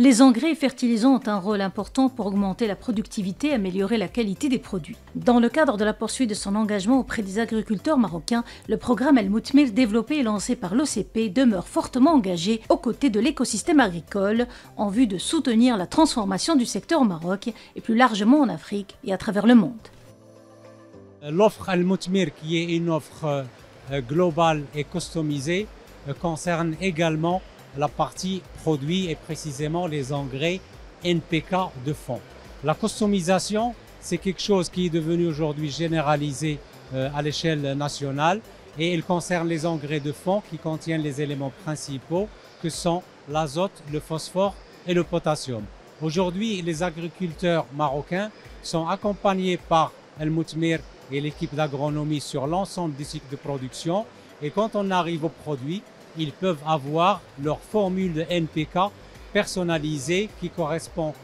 Les engrais et fertilisants ont un rôle important pour augmenter la productivité et améliorer la qualité des produits. Dans le cadre de la poursuite de son engagement auprès des agriculteurs marocains, le programme El Moutmir développé et lancé par l'OCP demeure fortement engagé aux côtés de l'écosystème agricole en vue de soutenir la transformation du secteur au Maroc et plus largement en Afrique et à travers le monde. L'offre El Moutmir, qui est une offre globale et customisée, concerne également la partie produits et précisément les engrais NPK de fond. La customisation, c'est quelque chose qui est devenu aujourd'hui généralisé à l'échelle nationale et il concerne les engrais de fond qui contiennent les éléments principaux que sont l'azote, le phosphore et le potassium. Aujourd'hui, les agriculteurs marocains sont accompagnés par El Moutmir et l'équipe d'agronomie sur l'ensemble du cycle de production et quand on arrive aux produits, ils peuvent avoir leur formule de NPK personnalisée qui correspond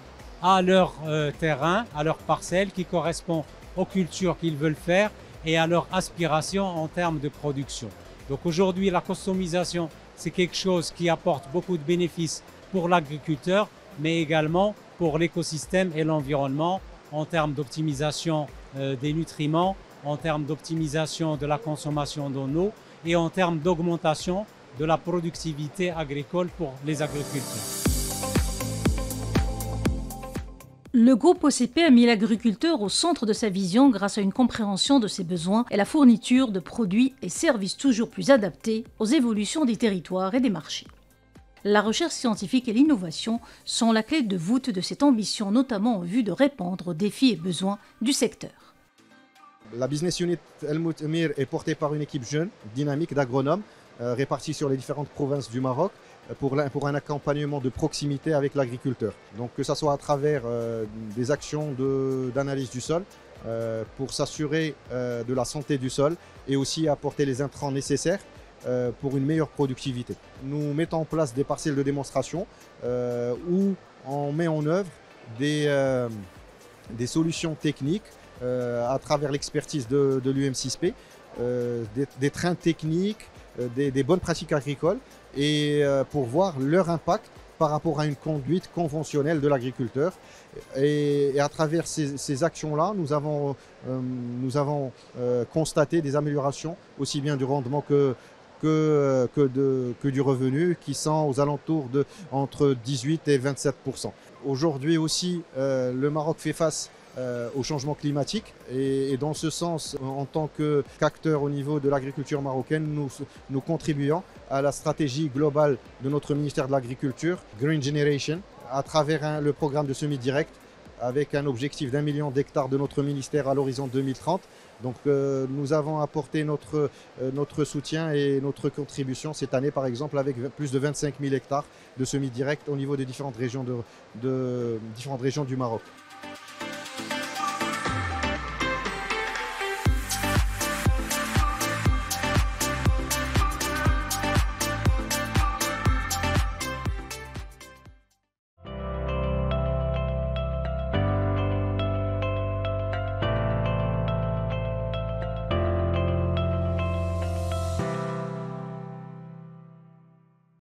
à leur terrain, à leur parcelle, qui correspond aux cultures qu'ils veulent faire et à leur aspiration en termes de production. Donc aujourd'hui, la customisation, c'est quelque chose qui apporte beaucoup de bénéfices pour l'agriculteur, mais également pour l'écosystème et l'environnement en termes d'optimisation des nutriments, en termes d'optimisation de la consommation d'en eau et en termes d'augmentation de la productivité agricole pour les agriculteurs. Le groupe OCP a mis l'agriculteur au centre de sa vision grâce à une compréhension de ses besoins et la fourniture de produits et services toujours plus adaptés aux évolutions des territoires et des marchés. La recherche scientifique et l'innovation sont la clé de voûte de cette ambition, notamment en vue de répondre aux défis et besoins du secteur. La business unit El Moutmir est portée par une équipe jeune, dynamique d'agronomes répartis sur les différentes provinces du Maroc pour un accompagnement de proximité avec l'agriculteur. Donc que ce soit à travers des actions d'analyse du sol pour s'assurer de la santé du sol et aussi apporter les intrants nécessaires pour une meilleure productivité. Nous mettons en place des parcelles de démonstration où on met en œuvre des solutions techniques à travers l'expertise de l'UM6P, des trains techniques, des bonnes pratiques agricoles et pour voir leur impact par rapport à une conduite conventionnelle de l'agriculteur. Et à travers ces actions-là, nous avons constaté des améliorations aussi bien du rendement que du revenu qui sont aux alentours de entre 18 et 27%. Aujourd'hui aussi, le Maroc fait face au changement climatique et dans ce sens, en tant qu'acteur au niveau de l'agriculture marocaine, nous contribuons à la stratégie globale de notre ministère de l'Agriculture, Green Generation, à travers le programme de semis direct avec un objectif d'1 million d'hectares de notre ministère à l'horizon 2030. Donc nous avons apporté notre soutien et notre contribution cette année par exemple avec plus de 25 000 hectares de semis direct au niveau des différentes régions du Maroc.